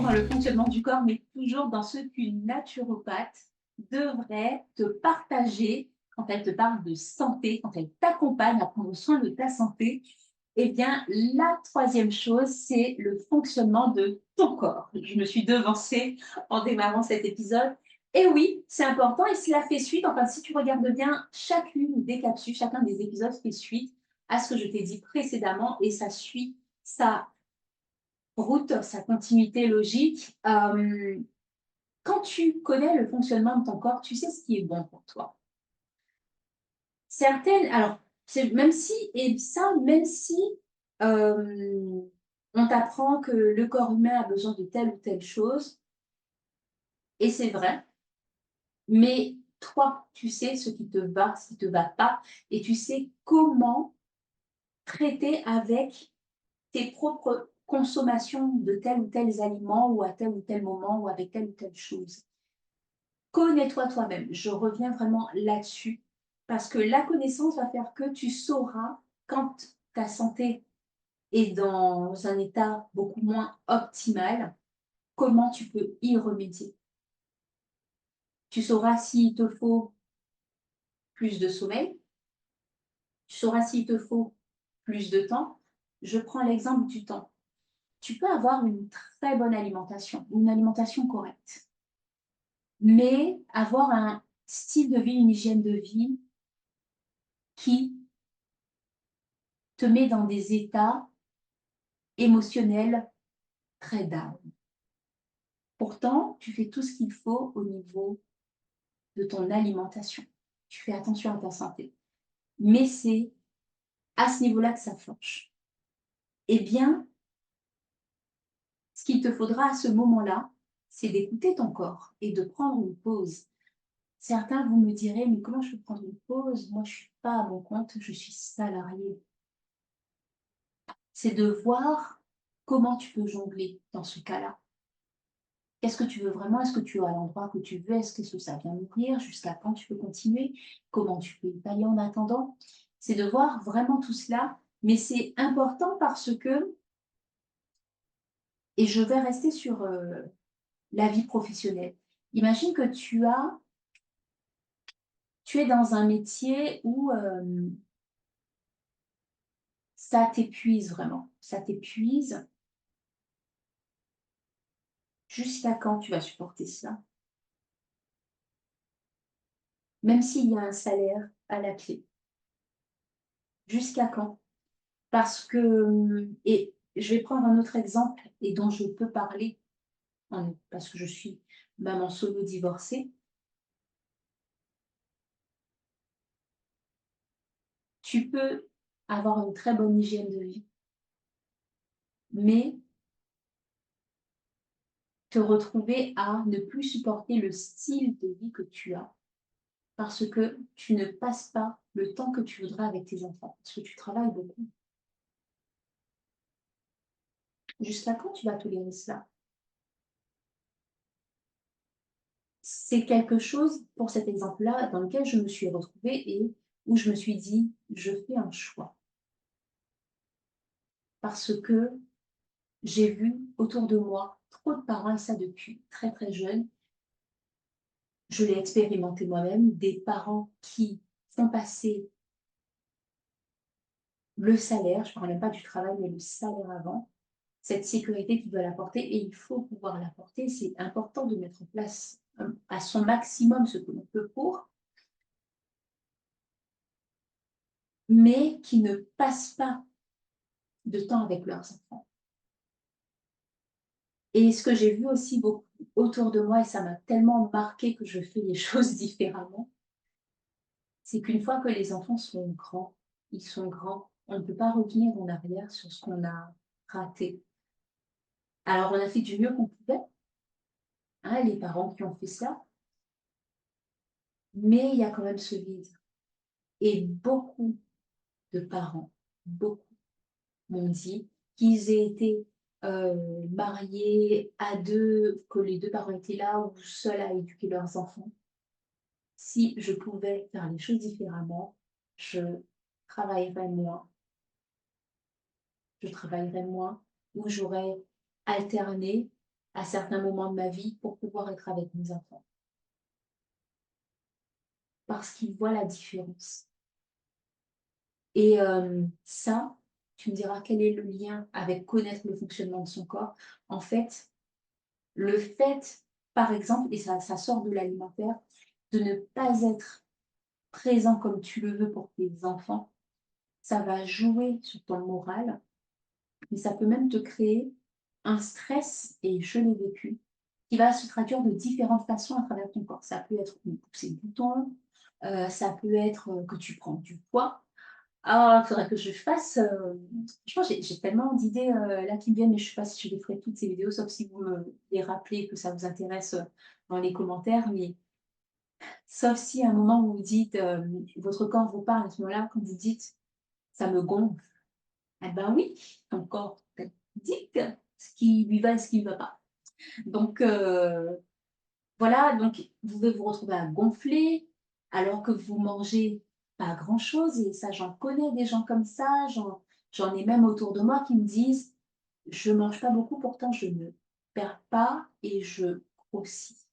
dans le fonctionnement du corps, mais toujours dans ce qu'une naturopathe devrait te partager quand elle te parle de santé, quand elle t'accompagne à prendre soin de ta santé. Eh bien, la troisième chose, c'est le fonctionnement de ton corps. Je me suis devancée en démarrant cet épisode. Et oui, c'est important et cela fait suite, enfin, si tu regardes bien, chacune des capsules, chacun des épisodes fait suite à ce que je t'ai dit précédemment et ça suit sa route, sa continuité logique. Quand tu connais le fonctionnement de ton corps, tu sais ce qui est bon pour toi. Certaines, alors, même si, et ça, même si on t'apprend que le corps humain a besoin de telle ou telle chose, et c'est vrai, mais toi, tu sais ce qui te va, ce qui ne te va pas, et tu sais comment traiter avec tes propres consommations de tels ou tels aliments, ou à tel ou tel moment, ou avec telle ou telle chose. Connais-toi toi-même. Je reviens vraiment là-dessus parce que la connaissance va faire que tu sauras quand ta santé est dans un état beaucoup moins optimal, comment tu peux y remédier. Tu sauras s'il te faut plus de sommeil, tu sauras s'il te faut plus de temps. Je prends l'exemple du temps. Tu peux avoir une très bonne alimentation, une alimentation correcte, mais avoir un style de vie, une hygiène de vie qui te met dans des états émotionnels très down. Pourtant, tu fais tout ce qu'il faut au niveau de ton alimentation. Tu fais attention à ta santé. Mais c'est à ce niveau-là que ça flanche. Eh bien, ce qu'il te faudra à ce moment-là, c'est d'écouter ton corps et de prendre une pause. Certains, vous me direz, mais comment je peux prendre une pause? Moi, je ne suis pas à mon compte, je suis salariée. C'est de voir comment tu peux jongler dans ce cas-là. Qu'est-ce que tu veux vraiment? Est-ce que tu as l'endroit que tu veux? Est-ce que ça vient d'ouvrir? Jusqu'à quand tu peux continuer? Comment tu peux y pallier en attendant? C'est de voir vraiment tout cela, mais c'est important parce que, et je vais rester sur la vie professionnelle. Imagine que tu es dans un métier où ça t'épuise vraiment. Ça t'épuise. Jusqu'à quand tu vas supporter ça? Même s'il y a un salaire à la clé. Jusqu'à quand? Parce que, et je vais prendre un autre exemple et dont je peux parler parce que je suis maman solo divorcée. Tu peux avoir une très bonne hygiène de vie, mais te retrouver à ne plus supporter le style de vie que tu as parce que tu ne passes pas le temps que tu voudrais avec tes enfants, parce que tu travailles beaucoup. Jusqu'à quand tu vas tolérer cela? C'est quelque chose, pour cet exemple-là, dans lequel je me suis retrouvée et où je me suis dit, je fais un choix. Parce que j'ai vu autour de moi trop de parents, et ça depuis très très jeune, je l'ai expérimenté moi-même, des parents qui font passer le salaire, je ne parle même pas du travail, mais le salaire avant, cette sécurité qu'ils veulent apporter, et il faut pouvoir l'apporter. C'est important de mettre en place à son maximum ce que l'on peut pour, mais qui ne passent pas de temps avec leurs enfants. Et ce que j'ai vu aussi beaucoup autour de moi, et ça m'a tellement marqué que je fais les choses différemment, c'est qu'une fois que les enfants sont grands, ils sont grands, on ne peut pas revenir en arrière sur ce qu'on a raté. Alors, on a fait du mieux qu'on pouvait, hein, les parents qui ont fait ça, mais il y a quand même ce vide. Et beaucoup de parents, beaucoup, m'ont dit qu'ils aient été mariés à deux, que les deux parents étaient là ou seuls à éduquer leurs enfants. Si je pouvais faire les choses différemment, je travaillerais moins, je travaillerais moins, ou j'aurais alterné à certains moments de ma vie pour pouvoir être avec mes enfants. Parce qu'ils voient la différence. Et ça, tu me diras quel est le lien avec connaître le fonctionnement de son corps. En fait, le fait, par exemple, et ça sort de l'alimentaire, de ne pas être présent comme tu le veux pour tes enfants, ça va jouer sur ton moral, mais ça peut même te créer un stress, et je l'ai vécu, qui va se traduire de différentes façons à travers ton corps. Ça peut être une poussée de bouton, ça peut être que tu prends du poids. Ah, il faudrait que je fasse, franchement, j'ai tellement d'idées, là qui me viennent, mais je ne sais pas si je les ferai toutes ces vidéos, sauf si vous me les rappelez, que ça vous intéresse, dans les commentaires. Mais sauf si à un moment où vous dites, votre corps vous parle à ce moment-là, quand vous dites: «Ça me gonfle», eh ben oui, ton corps t'indique ce qui lui va et ce qui lui va pas. Donc voilà, donc vous pouvez vous retrouver à gonfler alors que vous mangez pas grand-chose, et ça, j'en connais des gens comme ça, j'en ai même autour de moi qui me disent: «Je mange pas beaucoup, pourtant je ne perds pas et je grossis».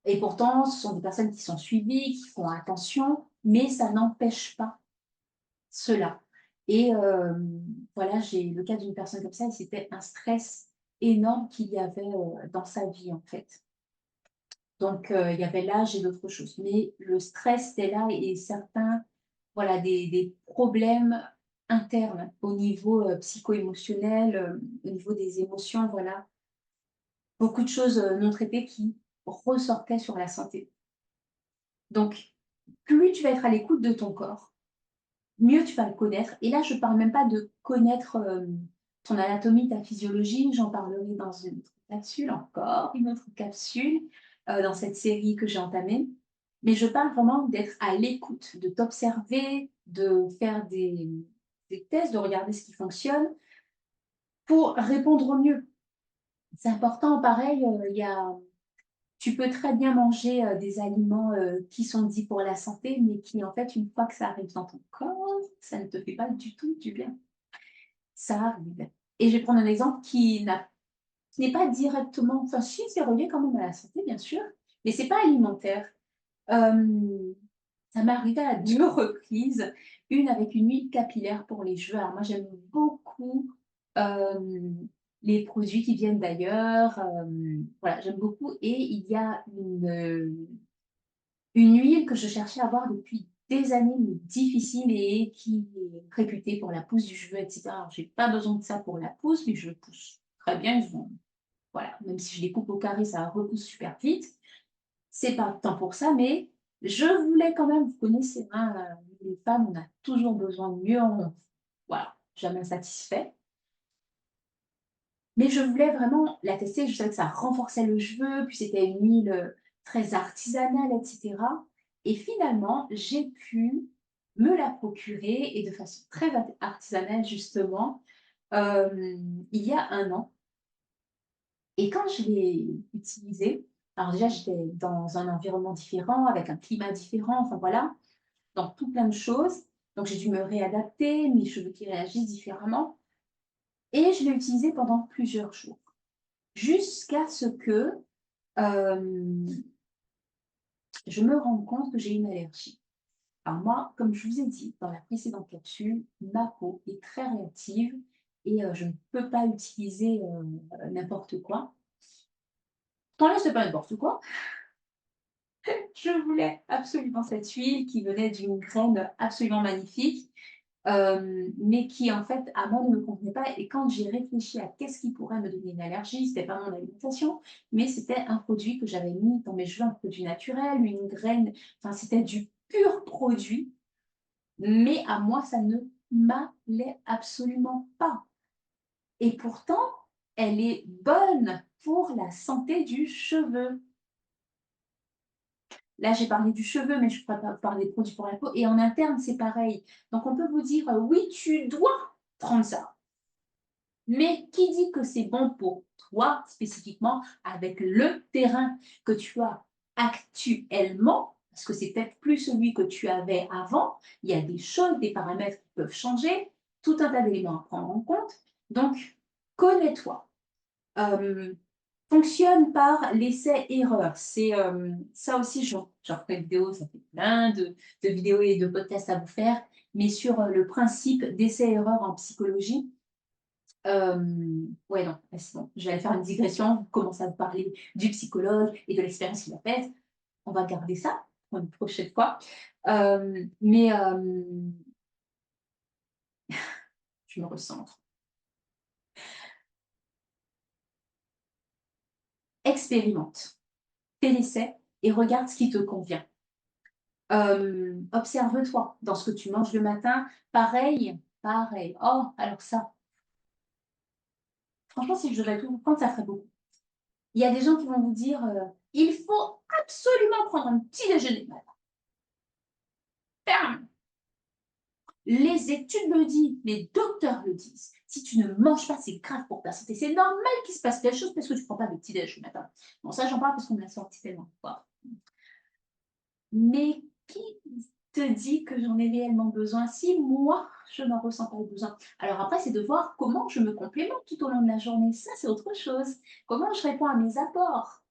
Et pourtant, ce sont des personnes qui sont suivies, qui font attention, mais ça n'empêche pas cela. Et voilà, j'ai le cas d'une personne comme ça, et c'était un stress énorme qu'il y avait, dans sa vie, en fait. Donc il y avait l'âge et d'autres choses. Mais le stress était là, et certains, voilà, des problèmes internes au niveau, psycho-émotionnel, au niveau des émotions, voilà. Beaucoup de choses, non traitées qui ressortaient sur la santé. Donc plus tu vas être à l'écoute de ton corps, mieux tu vas le connaître. Et là, je ne parle même pas de connaître, ton anatomie, ta physiologie, j'en parlerai dans une autre capsule, encore une autre capsule, dans cette série que j'ai entamée. Mais je parle vraiment d'être à l'écoute, de t'observer, de faire des tests, de regarder ce qui fonctionne pour répondre au mieux. C'est important, pareil, il y a tu peux très bien manger, des aliments, qui sont dits pour la santé, mais qui, en fait, une fois que ça arrive dans ton corps, ça ne te fait pas du tout du bien. Ça arrive. Et je vais prendre un exemple qui n'est pas directement, enfin si, c'est relié quand même à la santé, bien sûr, mais c'est pas alimentaire. Hem, Ça m'est arrivé à 2 reprises, une avec une huile capillaire pour les cheveux. Alors moi, j'aime beaucoup, hem, les produits qui viennent d'ailleurs, voilà, j'aime beaucoup. Et il y a une huile que je cherchais à avoir depuis des années, mais difficile, et qui est réputée pour la pousse du cheveu, et cetera. Alors j'ai pas besoin de ça pour la pousse, mais je pousse très bien, ils vont, voilà, même si je les coupe au carré, ça repousse super vite. C'est pas tant pour ça, mais je voulais quand même, vous connaissez, hein, les femmes, on a toujours besoin de mieux, on, voilà, jamais satisfait. Mais je voulais vraiment la tester, je savais que ça renforçait le cheveu, puis c'était une huile, très artisanale, et cetera. Et finalement, j'ai pu me la procurer, et de façon très artisanale justement, il y a 1 an. Et quand je l'ai utilisée, alors déjà j'étais dans un environnement différent, avec un climat différent, enfin voilà, dans tout plein de choses. Donc j'ai dû me réadapter, mes cheveux qui réagissent différemment, et je l'ai utilisée pendant plusieurs jours. Jusqu'à ce que, hem, je me rende compte que j'ai une allergie. Alors moi, comme je vous ai dit dans la précédente capsule, ma peau est très réactive, et je ne peux pas utiliser, n'importe quoi. Pourtant là, c'est pas n'importe quoi. Je voulais absolument cette huile qui venait d'une graine absolument magnifique, mais qui en fait, à moi, ne me convenait pas. Et quand j'ai réfléchi à qu'est-ce qui pourrait me donner une allergie, c'était pas mon alimentation, mais c'était un produit que j'avais mis dans mes cheveux, un produit naturel, une graine, enfin c'était du pur produit, mais à moi, ça ne m'allait absolument pas. Et pourtant, elle est bonne pour la santé du cheveu. Là, j'ai parlé du cheveu, mais je pourrais pas parler des produits pour la peau, et en interne, c'est pareil. Donc on peut vous dire: «Oui, tu dois prendre ça». Mais qui dit que c'est bon pour toi spécifiquement, avec le terrain que tu as actuellement? Parce que c'est peut-être plus celui que tu avais avant. Il y a des choses, des paramètres qui peuvent changer, tout un tas d'éléments à prendre en compte. Donc connais-toi. fonctionne par l'essai-erreur. C'est ça aussi, j'en ferai une vidéo, ça fait plein de vidéos et de podcasts à vous faire, mais sur le principe d'essai-erreur en psychologie. Ouais, non, c'est bon, j'allais faire une digression, commencer à vous parler du psychologue et de l'expérience qu'il a faite. On va garder ça pour une prochaine fois. Mais je me recentre. Expérimente, fais l'essai et regarde ce qui te convient. Observe-toi dans ce que tu manges le matin. Pareil, pareil. Oh, alors ça, franchement, si je devais tout vous prendre, ça ferait beaucoup. Il y a des gens qui vont vous dire il faut absolument prendre un petit déjeuner le matin. Ferme. Les études le disent, les docteurs le disent. Si tu ne manges pas, c'est grave pour ta santé. C'est normal qu'il se passe quelque chose parce que tu ne prends pas de petit déjeuner le matin. Bon, ça, j'en parle parce qu'on me l'a sorti tellement. Wow. Mais qui te dit que j'en ai réellement besoin si moi, je n'en ressens pas le besoin? Alors après, c'est de voir comment je me complémente tout au long de la journée. Ça, c'est autre chose. Comment je réponds à mes apports.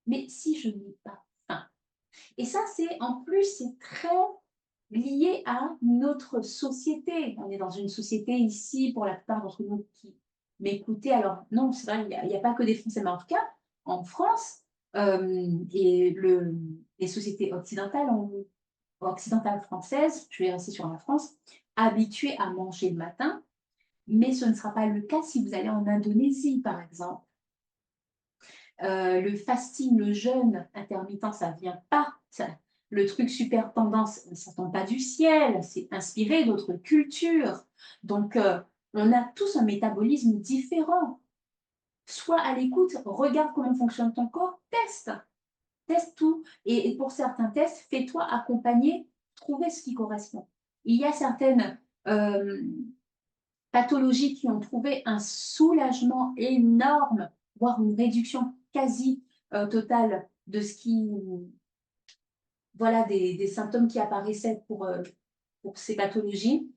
Mais si je n'ai pas faim. Et ça, c'est en plus, c'est très lié à notre société. On est dans une société ici, pour la plupart d'entre nous qui m'écoutez. Alors non, c'est vrai, il n'y a pas que des Français, mais en tout cas, en France, et les sociétés occidentales, occidentales françaises, je vais rester sur la France, habituées à manger le matin, mais ce ne sera pas le cas si vous allez en Indonésie, par exemple. Le fasting, le jeûne intermittent, ça vient pas. Le truc super tendance, ça tombe pas du ciel, c'est inspiré d'autres cultures. Donc, on a tous un métabolisme différent. Sois à l'écoute, regarde comment fonctionne ton corps, teste. Teste tout. Et pour certains tests, fais-toi accompagner, trouver ce qui correspond. Il y a certaines pathologies qui ont trouvé un soulagement énorme, voire une réduction quasi totale de ce qui, voilà, des symptômes qui apparaissaient pour ces pathologies,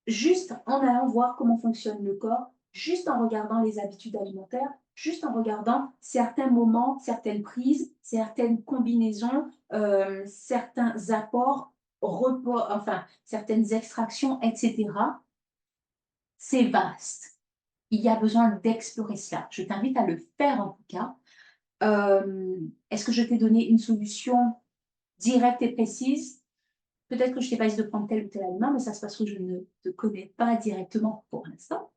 juste en allant voir comment fonctionne le corps, juste en regardant les habitudes alimentaires, juste en regardant certains moments, certaines prises, certaines combinaisons, certains apports, repos, enfin, certaines extractions, etc. C'est vaste. Il y a besoin d'explorer cela. Je t'invite à le faire en tout cas. Est-ce que je t'ai donné une solution directe et précise? Peut-être que je t'ai pas dit de prendre tel ou tel aliment, mais ça c'est parce que je ne te connais pas directement pour l'instant.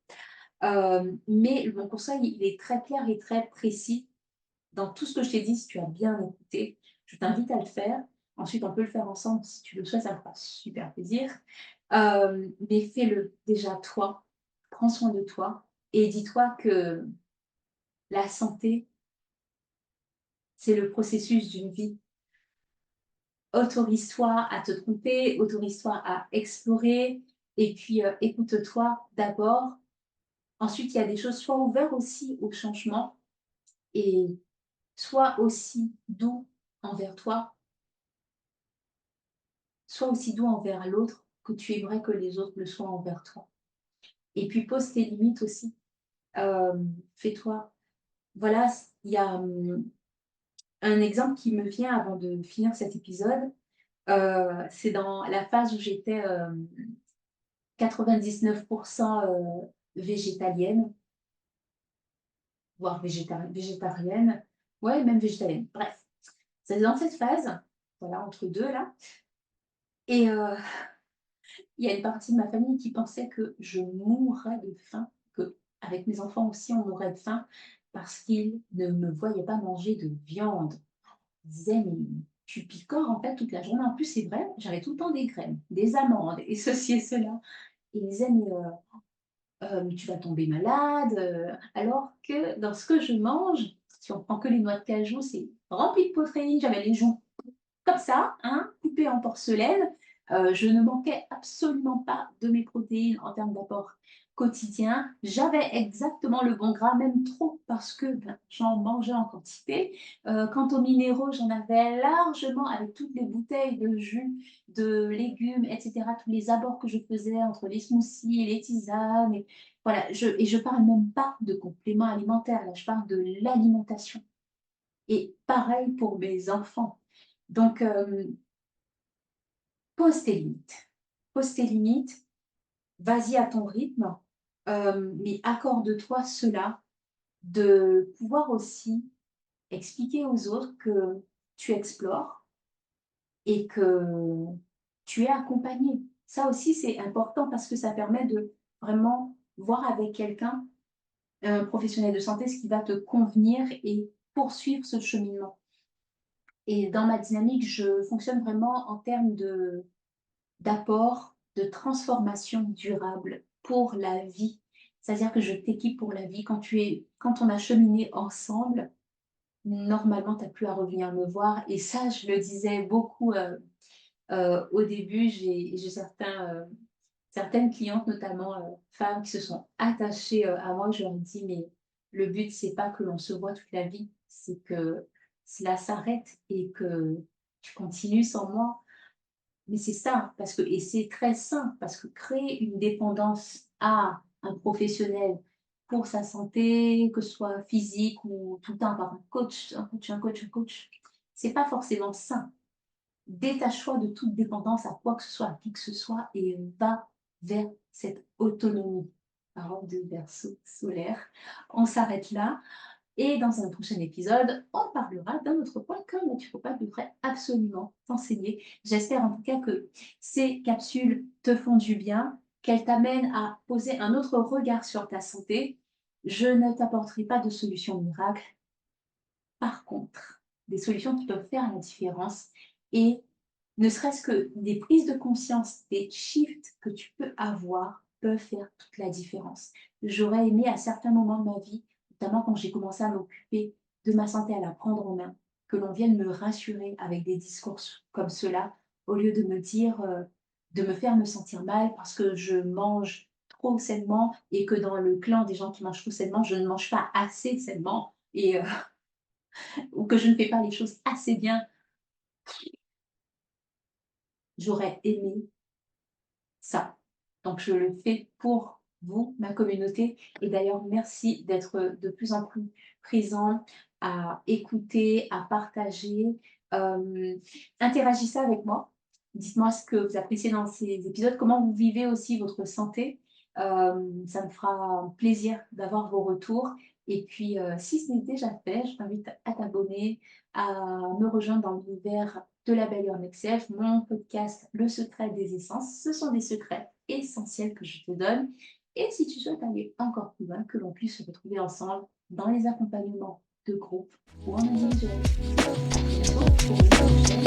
Mais mon conseil, il est très clair et très précis. Dans tout ce que je t'ai dit, si tu as bien écouté, je t'invite à le faire. Ensuite, on peut le faire ensemble si tu le souhaites, ça me fera super plaisir. Mais fais-le déjà toi, prends soin de toi et dis-toi que la santé, c'est le processus d'une vie. Autorise-toi à te tromper, autorise-toi à explorer et puis écoute-toi d'abord. Ensuite, il y a des choses, sois ouvert aussi au changement et sois aussi doux envers toi, sois aussi doux envers l'autre que tu aimerais que les autres le soient envers toi. Et puis pose tes limites aussi. Fais-toi. Voilà, il y a un exemple qui me vient avant de finir cet épisode. C'est dans la phase où j'étais 99% végétalienne, voire végétarienne. Ouais, même végétalienne. Bref, c'est dans cette phase, voilà, entre deux là. Et il y a une partie de ma famille qui pensait que je mourrais de faim, que avec mes enfants aussi, on mourrait de faim parce qu'ils ne me voyaient pas manger de viande. Ils disaient, mais tu picores en fait toute la journée. En plus, c'est vrai, j'avais tout le temps des graines, des amandes et ceci et cela. Et ils disaient, mais tu vas tomber malade. Alors que dans ce que je mange, si on prend que les noix de cajou, c'est rempli de protéines. J'avais les joues comme ça, hein, coupées en porcelaine. Je ne manquais absolument pas de mes protéines en termes d'apport quotidien. J'avais exactement le bon gras, même trop, parce que ben, j'en mangeais en quantité. Quant aux minéraux, j'en avais largement avec toutes les bouteilles de jus, de légumes, etc. Tous les abords que je faisais entre les smoothies et les tisanes Voilà, je parle même pas de compléments alimentaires, là, je parle de l'alimentation et pareil pour mes enfants. Donc pose tes limites. Pose tes limites, vas-y à ton rythme, mais accorde-toi cela de pouvoir aussi expliquer aux autres que tu explores et que tu es accompagné. Ça aussi, c'est important parce que ça permet de vraiment voir avec quelqu'un, un professionnel de santé, ce qui va te convenir et poursuivre ce cheminement. Et dans ma dynamique, je fonctionne vraiment en termes d'apport, de transformation durable pour la vie. C'est-à-dire que je t'équipe pour la vie. Quand on a cheminé ensemble, normalement, tu n'as plus à revenir me voir. Et ça, je le disais beaucoup au début. J'ai certaines clientes, notamment femmes, qui se sont attachées à moi. Je leur dis, mais le but, c'est pas que l'on se voit toute la vie, c'est que cela s'arrête et que tu continues sans moi. Mais c'est ça, parce que, et c'est très sain, parce que créer une dépendance à un professionnel pour sa santé, que ce soit physique ou tout le temps par un coach, c'est pas forcément sain. Détache-toi de toute dépendance à quoi que ce soit, à qui que ce soit, et va vers cette autonomie. Parole de Verseau solaire. On s'arrête là. Et dans un prochain épisode, on parlera d'un autre point que la naturopathe devrait absolument t'enseigner. J'espère en tout cas que ces capsules te font du bien, qu'elles t'amènent à poser un autre regard sur ta santé. Je ne t'apporterai pas de solution miracle. Par contre, des solutions qui peuvent faire la différence et ne serait-ce que des prises de conscience, des shifts que tu peux avoir peuvent faire toute la différence. J'aurais aimé à certains moments de ma vie, notamment quand j'ai commencé à m'occuper de ma santé, à la prendre en main, que l'on vienne me rassurer avec des discours comme cela, au lieu de me dire, de me faire me sentir mal parce que je mange trop sainement et que dans le clan des gens qui mangent trop sainement, je ne mange pas assez sainement et ou que je ne fais pas les choses assez bien. J'aurais aimé ça. Donc je le fais pour vous, ma communauté. Et d'ailleurs, merci d'être de plus en plus présent, à écouter, à partager. Interagissez avec moi. Dites-moi ce que vous appréciez dans ces épisodes, comment vous vivez aussi votre santé. Ça me fera plaisir d'avoir vos retours. Et puis, si ce n'est déjà fait, je t'invite à t'abonner, à me rejoindre dans l'univers de la belle Heure XF, mon podcast Le secret des essences. Ce sont des secrets essentiels que je te donne. Et si tu souhaites aller encore plus loin, que l'on puisse se retrouver ensemble dans les accompagnements de groupe ou en individuel. À très bientôt pour une prochaine.